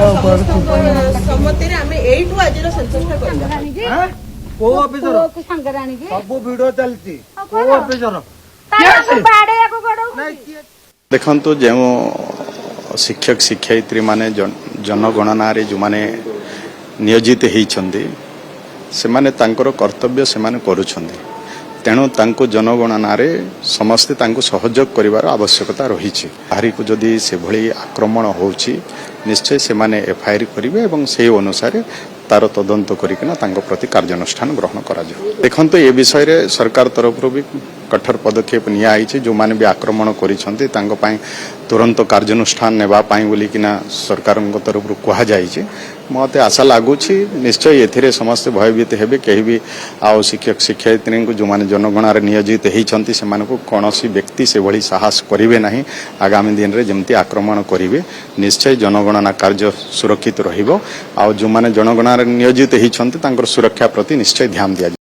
सम्मति रे आमे एइटु आजिर सेंससटा करबा को ऑफिसर को संगर आनी के सब वीडियो चलती को ऑफिसर ताको बाडे को गडो देखंतु जो शिक्षक शिक्षयित्री माने जनगणना रे जो माने नियोजित होइछन्ती से माने तांकर कर्तव्य से माने करूछन्ती तेणु तांको जनगणना रे समस्ते तांको सहयोग करिवार आवश्यकता रही बाहरी को जदि से भली आक्रमण होउछि निश्चय से माने एफआईआर करिवे एवं से अनुसार तार तदंत करिकना तांको प्रति कार्यानुष्ठान ग्रहण करा जाय। देखंतु ए विषय रे सरकार तरफ भी कठोर पदक्षेप निया आइछि जो माने भी आक्रमण करिसन्ती तांको पई तुरंत कार्यानुष्ठान नेबा पई बोली किना सरकार तरफ कहा जाइछि। मते आशा लागुछि निश्चय एथिरे समस्त भयभीत हेबे केहि भी आउ शिक्षक शिक्षयित्री को जो माने जनगणना रे नियोजित होइछन्ती से मानको कोनोसी व्यक्ति से भली साहस करिवे नाही आगामी दिन रे जेमति आक्रमण करिवे निश्चय जनगणना कार्य सुरक्षित रहिबो आउ जो माने जनगणना रे नियोजित होइछन्ती तांकर सुरक्षा प्रति निश्चय ध्यान दिया।